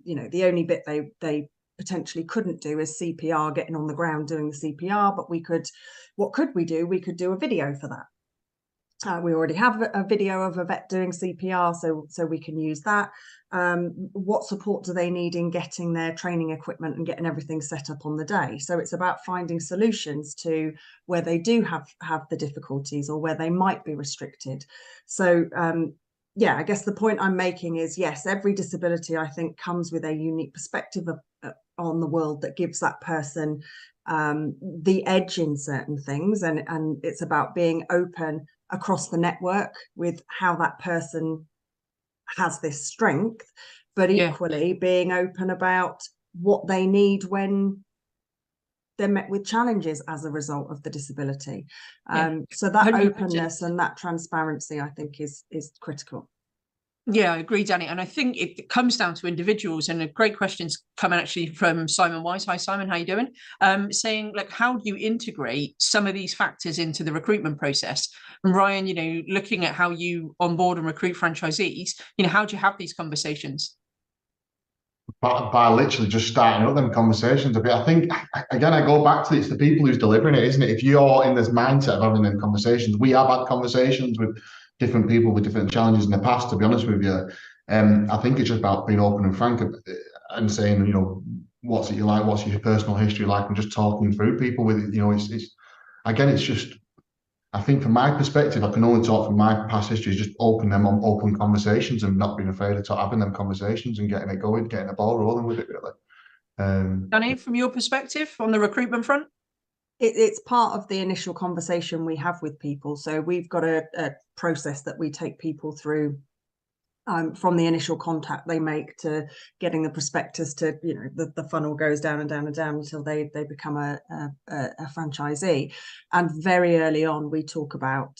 you know, the only bit they potentially couldn't do is CPR, getting on the ground doing the CPR, but what could we do? We could do a video for that. We already have a video of a vet doing CPR, so we can use that. What support do they need in getting their training equipment and getting everything set up on the day? So it's about finding solutions to where they do have the difficulties or where they might be restricted. So yeah, I guess the point I'm making is, yes, every disability, I think, comes with a unique perspective on the world that gives that person the edge in certain things. And it's about being open across the network with how that person has this strength, but equally being open about what they need when they're met with challenges as a result of the disability. So that 100%. Openness and that transparency, I think, is critical. Yeah, I agree, Danny. And I think it comes down to individuals, and a great question's coming actually from Simon Wise. Hi, Simon, how you doing? Saying, like, how do you integrate some of these factors into the recruitment process? And Ryan, you know, looking at how you onboard and recruit franchisees, you know, how do you have these conversations? By literally just starting up them conversations a bit. I think, again, I go back to it's the people who's delivering it, isn't it? If you're in this mindset of having them conversations, we have had conversations with different people with different challenges in the past, to be honest with you. I think it's just about being open and frank and saying, you know, what's it you like, what's your personal history like, and just talking through people with it. You know, it's again, it's just, I think from my perspective, I can only talk from my past history, is just open conversations and not being afraid of having them conversations and getting it going, getting the ball rolling with it, really. Danny, from your perspective on the recruitment front? It's part of the initial conversation we have with people. So we've got a process that we take people through from the initial contact they make to getting the prospectus to, you know, the funnel goes down and down and down until they become a franchisee. And very early on, we talk about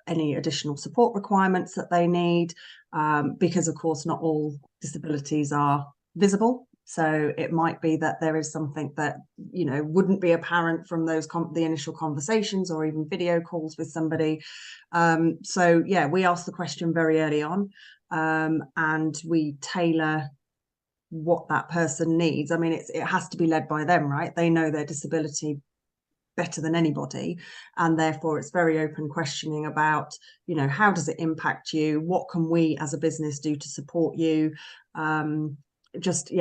any additional support requirements that they need, because, of course, not all disabilities are visible. So it might be that there is something that, you know, wouldn't be apparent from those the initial conversations or even video calls with somebody. So yeah, we ask the question very early on, and we tailor what that person needs. I mean, it has to be led by them, right? They know their disability better than anybody, and therefore it's very open questioning about, you know, how does it impact you? What can we as a business do to support you? Just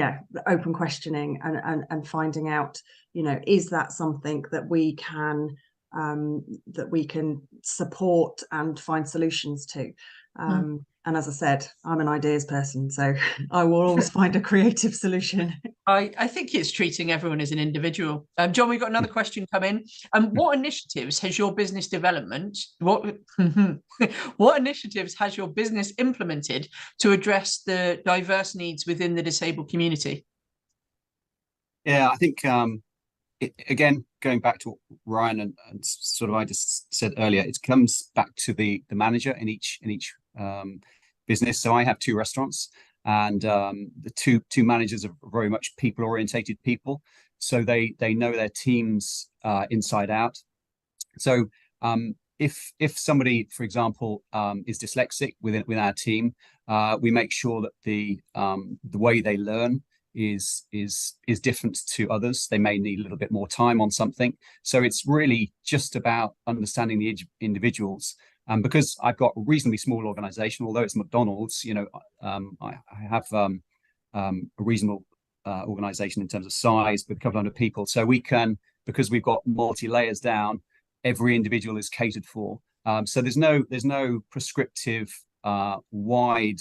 open questioning and finding out, you know, is that something that we can support and find solutions to. And as I said, I'm an ideas person, so I will always find a creative solution. I think it's treating everyone as an individual. John, we've got another question come in. What initiatives has your business development, what initiatives has your business implemented to address the diverse needs within the disabled community? Yeah, I think, again, going back to what Ryan and sort of I just said earlier, it comes back to the manager in each business. So I have 2 restaurants, and the two managers are very much people orientated people, so they know their teams inside out. So if somebody, for example, is dyslexic within our team, we make sure that the way they learn is different to others. They may need a little bit more time on something. So it's really just about understanding the individuals. Because I've got a reasonably small organization, although it's McDonald's, you know, I have a reasonable organization in terms of size, with a couple hundred people. So we can, because we've got multi-layers down, every individual is catered for. So there's no prescriptive wide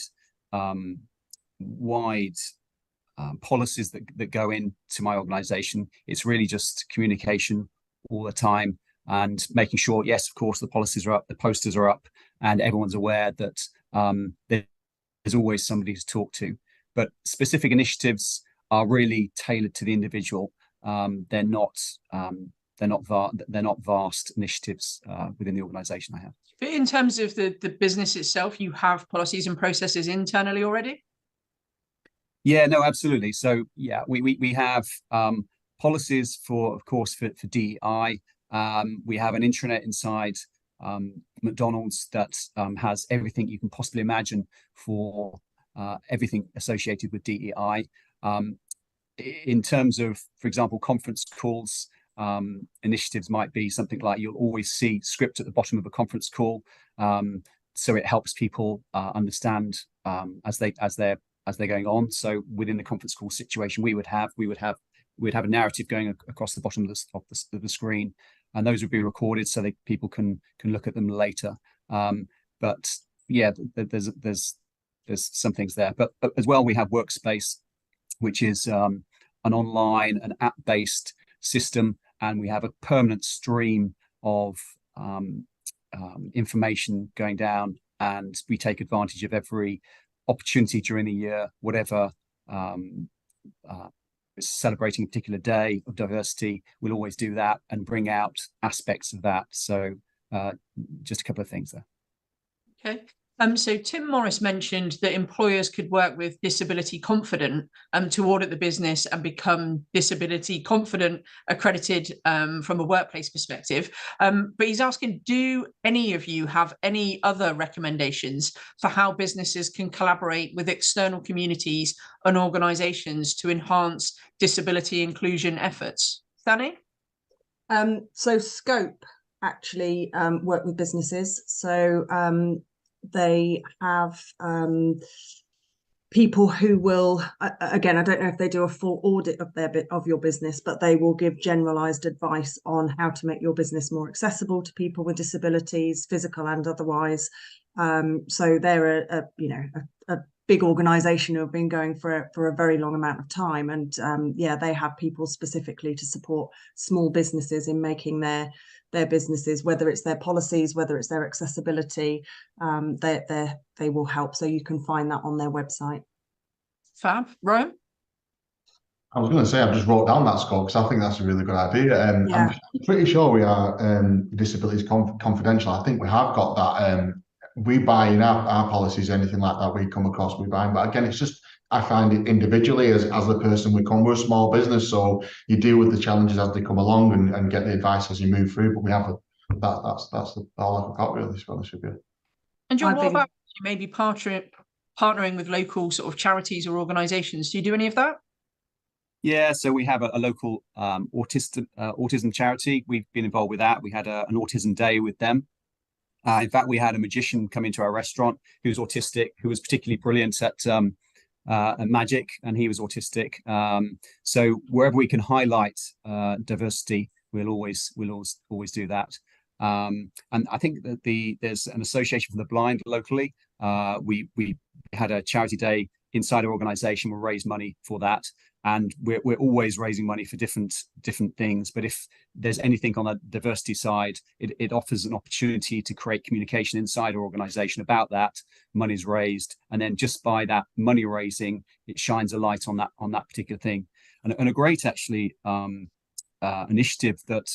policies that go into my organization. It's really just communication all the time and making sure, yes, of course, the policies are up, the posters are up, and everyone's aware that there's always somebody to talk to. But specific initiatives are really tailored to the individual. They're not vast initiatives within the organization I have. But in terms of the business itself, you have policies and processes internally already? Yeah, no, absolutely. So yeah, we have policies of course, for DEI. We have an intranet inside McDonald's that has everything you can possibly imagine for everything associated with DEI. In terms of, for example, conference calls, initiatives might be something like, you'll always see script at the bottom of a conference call, so it helps people understand as they're going on. So within the conference call situation, we would have a narrative going across the bottom of the screen, and those would be recorded so that people can look at them later. But yeah, there's some things there. But as well, we have Workspace, which is an app-based system, and we have a permanent stream of information going down, and we take advantage of every opportunity during the year, whatever celebrating a particular day of diversity, we'll always do that and bring out aspects of that. So just a couple of things there. Okay. So Tim Morris mentioned that employers could work with Disability Confident to audit the business and become Disability Confident accredited from a workplace perspective. But he's asking, do any of you have any other recommendations for how businesses can collaborate with external communities and organisations to enhance disability inclusion efforts? Danny? So Scope actually work with businesses. So they have people who will, again, I don't know if they do a full audit of your business, but they will give generalized advice on how to make your business more accessible to people with disabilities, physical and otherwise. So they're a big organization who have been going for a very long amount of time, and yeah, they have people specifically to support small businesses in making their businesses, whether it's their policies, whether it's their accessibility, they will help. So you can find that on their website. Fab. Ryan? I was going to say, I've just wrote down that scope because I think that's a really good idea. Yeah. I'm pretty sure we are Disabilities Confidential. I think we have got that. We buy in our policies, anything like that we come across, we buy. But again, it's just, I find it individually as the person we come. We're a small business, so you deal with the challenges as they come along and get the advice as you move through. But we have that's all I've got really, to be honest with you. And John, what about maybe partnering with local sort of charities or organisations? Do you do any of that? Yeah, so we have a local autism charity. We've been involved with that. We had an autism day with them. In fact, we had a magician come into our restaurant who was autistic, who was particularly brilliant at magic, and he was autistic. So wherever we can highlight diversity, we'll always do that. And I think that there's an association for the blind locally. We had a charity day inside our organisation. We'll raise money for that, and we're always raising money for different things. But if there's anything on the diversity side, it offers an opportunity to create communication inside our organisation about that. Money's raised, and then just by that money raising, it shines a light on that particular thing. And a great actually initiative that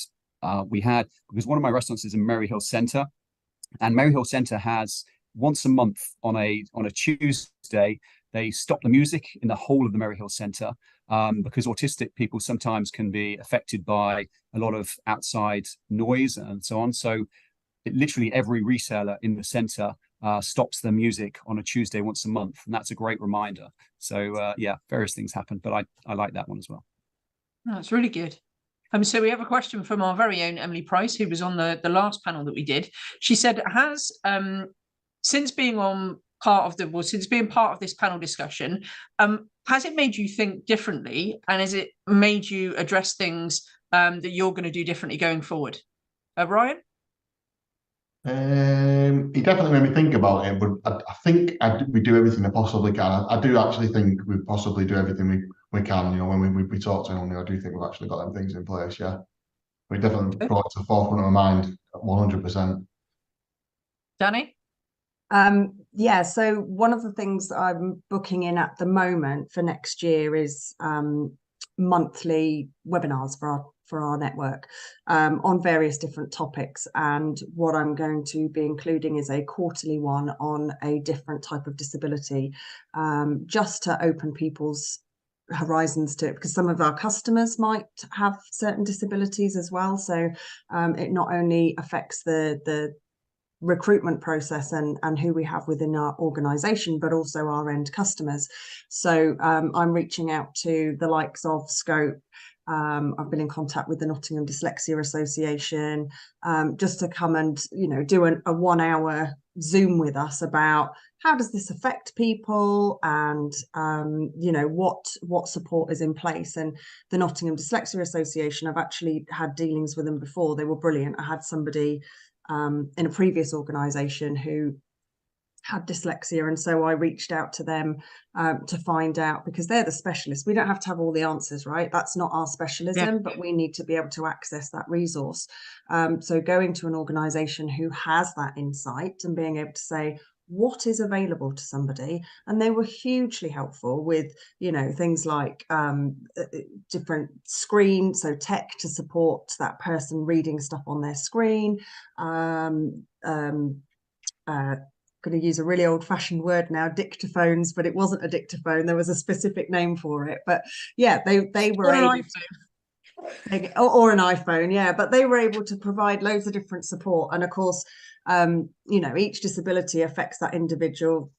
we had, because one of my restaurants is in Merry Hill Centre, and Merry Hill Centre has once a month on a Tuesday, they stop the music in the whole of the Merry Hill Centre, because autistic people sometimes can be affected by a lot of outside noise and so on. So literally every retailer in the centre stops their music on a Tuesday once a month, and that's a great reminder. So yeah, various things happen, but I like that one as well. That's really good. So we have a question from our very own Emily Price, who was on the last panel that we did. She said, has since being on part of since being part of this panel discussion, has it made you think differently, and has it made you address things that you're going to do differently going forward? Ryan? He definitely made me think about it, but I think we do everything we possibly can. I do actually think we possibly do everything we can. You know, when we talk to him, I do think we've actually got them things in place. Yeah, we definitely brought it to the forefront of my mind, 100%. Danny? Yeah, so one of the things that I'm booking in at the moment for next year is monthly webinars for our network on various different topics, and what I'm going to be including is a quarterly one on a different type of disability, just to open people's horizons to it, because some of our customers might have certain disabilities as well, so it not only affects the recruitment process and who we have within our organization, but also our end customers. So I'm reaching out to the likes of Scope. I've been in contact with the Nottingham Dyslexia Association, just to come and, you know, do a 1 hour Zoom with us about how does this affect people, and you know, what support is in place. And the Nottingham Dyslexia Association, I've actually had dealings with them before. They were brilliant. I had somebody in a previous organisation who had dyslexia, and so I reached out to them to find out, because they're the specialists. We don't have to have all the answers, right? That's not our specialism, but we need to be able to access that resource. So going to an organisation who has that insight and being able to say, what is available to somebody, and they were hugely helpful with, you know, things like different screens, so tech to support that person reading stuff on their screen. Going to use a really old-fashioned word now, dictaphones, but it wasn't a dictaphone. There was a specific name for it. But yeah, they were able to, or an iPhone, yeah. But they were able to provide loads of different support, and of course, you know, each disability affects that individual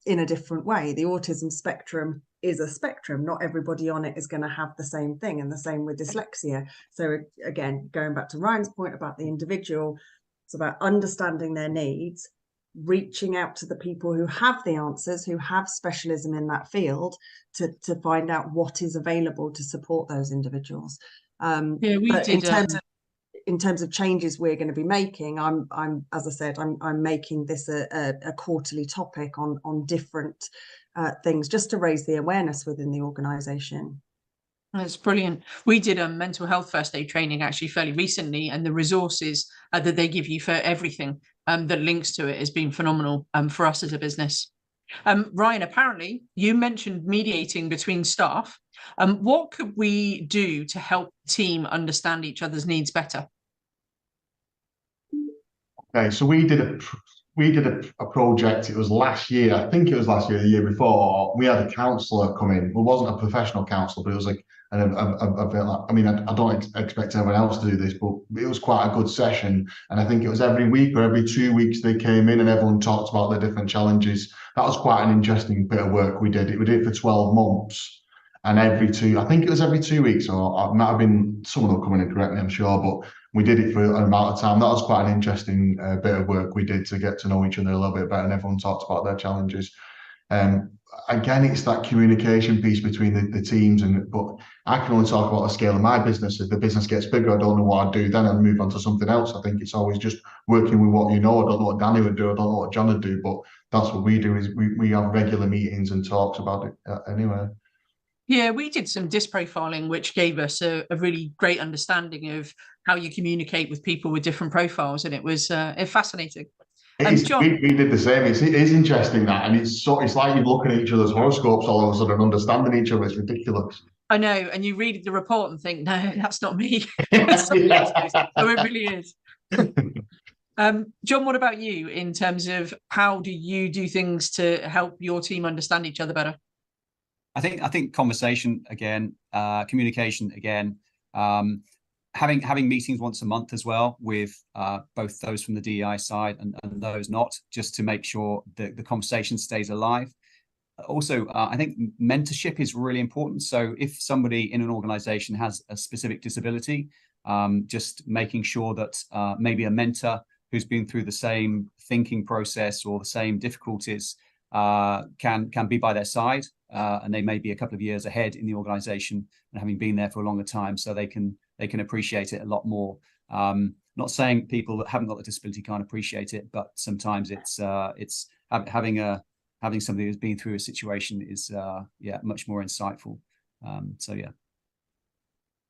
in a different way. The autism spectrum is a spectrum. Not everybody on it is going to have the same thing, and the same with dyslexia. So again, going back to Ryan's point about the individual, it's about understanding their needs, reaching out to the people who have the answers, who have specialism in that field, to find out what is available to support those individuals. In terms of changes we're going to be making, I'm as I said, I'm making this a quarterly topic on different things, just to raise the awareness within the organisation. That's brilliant. We did a mental health first aid training actually fairly recently, and the resources that they give you for everything that links to it has been phenomenal for us as a business. Ryan, apparently you mentioned mediating between staff. What could we do to help the team understand each other's needs better? Okay, so we did a project. It was last year. I think it was last year, the year before. We had a counsellor come in. It wasn't a professional counsellor, but it was like a bit like, I mean, I don't expect everyone else to do this, but it was quite a good session. And I think it was every week or every 2 weeks they came in and everyone talked about their different challenges. That was quite an interesting bit of work we did. We did it for 12 months. And every 2 weeks, or it might have been, someone will come in and correct me, I'm sure, but we did it for an amount of time. That was quite an interesting bit of work we did to get to know each other a little bit better, and everyone talked about their challenges. Again, it's that communication piece between the teams, but I can only talk about the scale of my business. If the business gets bigger, I don't know what I'd do then, I'd move on to something else. I think it's always just working with what you know. I don't know what Danny would do, I don't know what John would do, but that's what we do, is we have regular meetings and talks about it anyway. Yeah, we did some DISC profiling, which gave us a really great understanding of how you communicate with people with different profiles, and it was fascinating. John, we did the same. It is interesting that, and it's like you're looking at each other's horoscopes all of a sudden, understanding each other. It's ridiculous. I know, and you read the report and think, no, that's not me. So it really is. John, what about you in terms of how do you do things to help your team understand each other better? I think conversation again, communication again, having meetings once a month as well with both those from the DEI side and those not, just to make sure that the conversation stays alive. Also, I think mentorship is really important. So if somebody in an organization has a specific disability, just making sure that maybe a mentor who's been through the same thinking process or the same difficulties can be by their side, and they may be a couple of years ahead in the organisation and having been there for a longer time, so they can appreciate it a lot more. Not saying people that haven't got the disability can't appreciate it, but sometimes it's having somebody who's been through a situation is much more insightful. So yeah.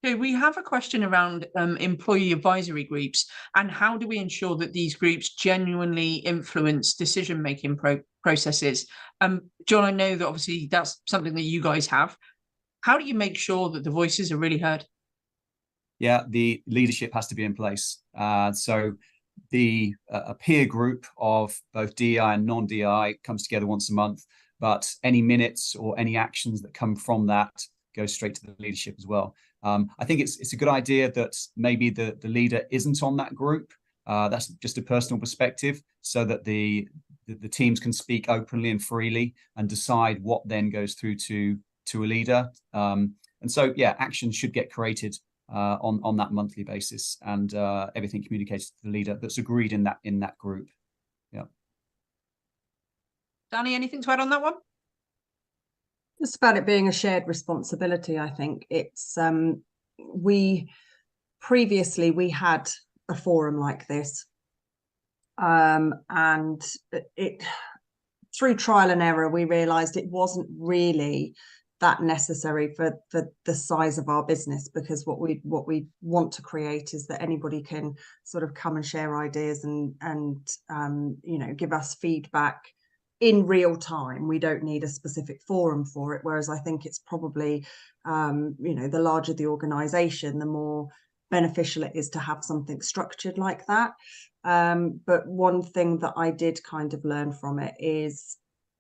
Okay, we have a question around employee advisory groups, and how do we ensure that these groups genuinely influence decision-making processes? John, I know that obviously that's something that you guys have. How do you make sure that the voices are really heard? Yeah, the leadership has to be in place. So a peer group of both DEI and non-DEI comes together once a month, but any minutes or any actions that come from that go straight to the leadership as well. I think it's a good idea that maybe the leader isn't on that group. That's just a personal perspective, so that the teams can speak openly and freely and decide what then goes through to a leader. And so, yeah, action should get created on that monthly basis, and everything communicated to the leader that's agreed in that group. Yeah. Danny, anything to add on that one? Just about it being a shared responsibility, I think it's previously we had a forum like this, and it through trial and error we realized it wasn't really that necessary for the size of our business, because what we want to create is that anybody can sort of come and share ideas and give us feedback in real time. We don't need a specific forum for it, whereas I think it's probably the larger the organization, the more beneficial it is to have something structured like that. But one thing that I did kind of learn from it is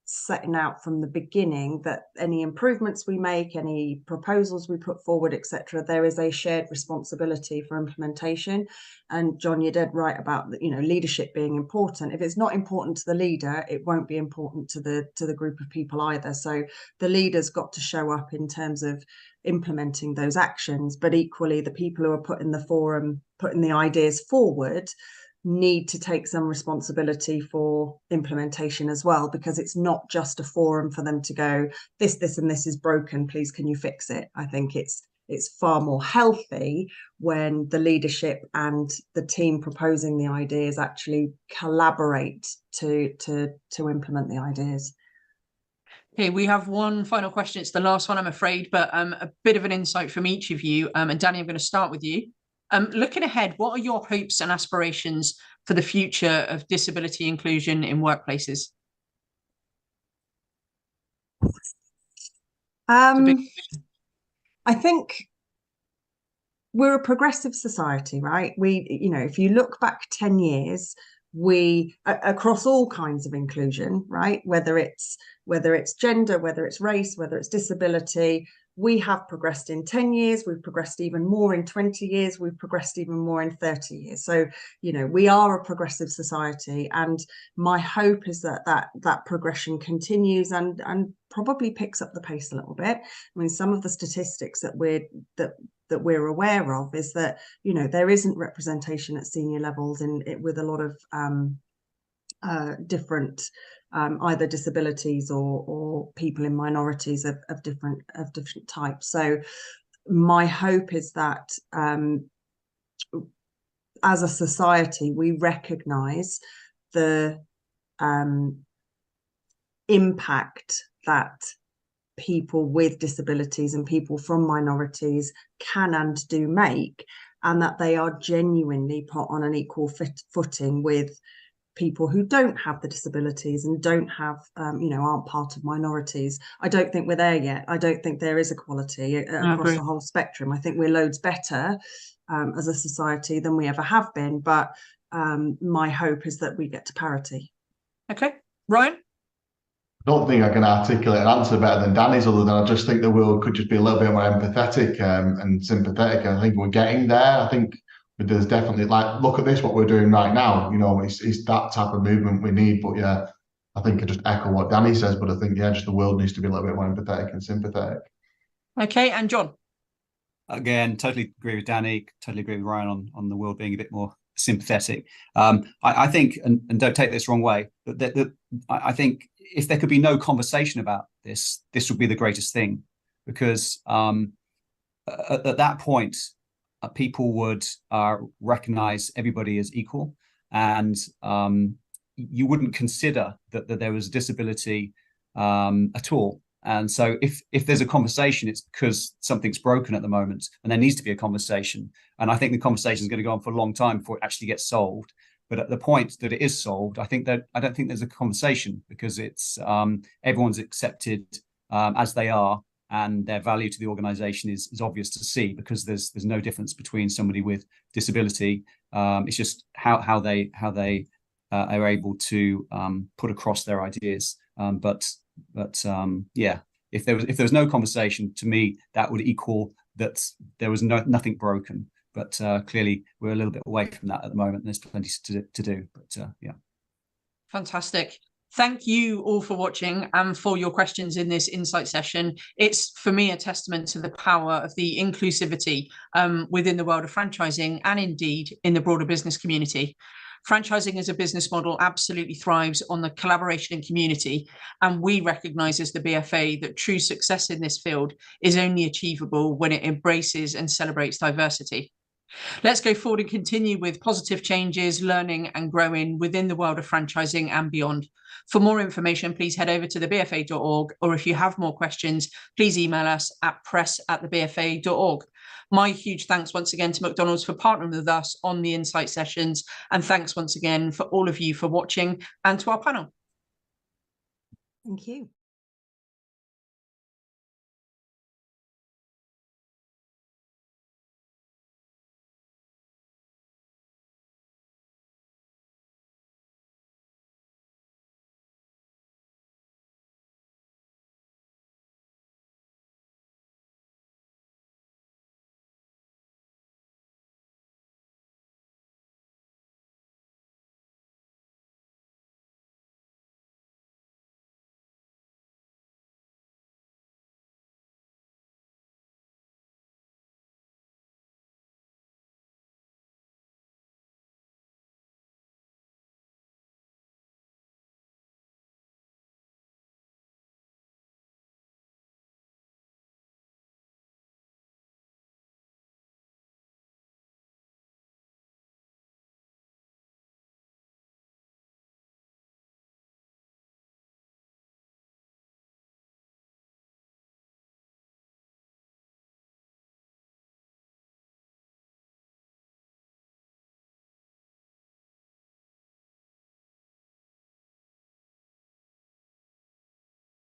setting out from the beginning that any improvements we make, any proposals we put forward, etc., there is a shared responsibility for implementation. And John, you're dead right about leadership being important. If it's not important to the leader, it won't be important to the group of people either. So the leader's got to show up in terms of implementing those actions, but equally the people who are putting the ideas forward need to take some responsibility for implementation as well, because it's not just a forum for them to go, this and this is broken, please can you fix it. I think it's far more healthy when the leadership and the team proposing the ideas actually collaborate to implement the ideas. Okay, we have one final question. It's the last one, I'm afraid, but a bit of an insight from each of you. And Danny, I'm going to start with you. Looking ahead, what are your hopes and aspirations for the future of disability inclusion in workplaces? I think we're a progressive society, right? If you look back 10 years, we across all kinds of inclusion, right? Whether it's gender, whether it's race, whether it's disability, we have progressed in 10 years, we've progressed even more in 20 years, we've progressed even more in 30 years. So, we are a progressive society, and my hope is that progression continues and probably picks up the pace a little bit. I mean, some of the statistics that we're aware of is that, there isn't representation at senior levels with a lot of different either disabilities or people in minorities of different types. So my hope is that as a society we recognize the impact that people with disabilities and people from minorities can and do make, and that they are genuinely put on an equal footing with people who don't have the disabilities and don't have, aren't part of minorities. I don't think we're there yet. I don't think there is equality across the whole spectrum. I think we're loads better as a society than we ever have been. But my hope is that we get to parity. Okay. Ryan? I don't think I can articulate an answer better than Danny's, other than I just think the world could just be a little bit more empathetic and sympathetic. And I think we're getting there. I think there's definitely, look at this, what we're doing right now. It's that type of movement we need. But yeah, I think I just echo what Danny says, but I think, just the world needs to be a little bit more empathetic and sympathetic. Okay, and John? Again, totally agree with Danny, totally agree with Ryan on the world being a bit more sympathetic. I think, and don't take this wrong way, but I think if there could be no conversation about this would be the greatest thing, because at that point, people would recognize everybody as equal, and you wouldn't consider that there was a disability at all. And so if there's a conversation, it's because something's broken at the moment, and there needs to be a conversation. And I think the conversation is going to go on for a long time before it actually gets solved. But at the point that it is solved, I don't think there's a conversation, because it's everyone's accepted as they are, and their value to the organisation is obvious to see, because there's no difference between somebody with disability. It's just how they are able to put across their ideas. But yeah, if there was no conversation, to me that would equal that there was nothing broken. But clearly we're a little bit away from that at the moment, and there's plenty to do. But yeah. Fantastic. Thank you all for watching and for your questions in this insight session. It's, for me, a testament to the power of the inclusivity within the world of franchising, and indeed in the broader business community. Franchising as a business model absolutely thrives on the collaboration and community, and we recognise as the BFA that true success in this field is only achievable when it embraces and celebrates diversity. Let's go forward and continue with positive changes, learning and growing within the world of franchising and beyond. For more information, please head over to thebfa.org, or if you have more questions, please email us at press@thebfa.org. My huge thanks once again to McDonald's for partnering with us on the Insight Sessions, and thanks once again for all of you for watching, and to our panel. Thank you.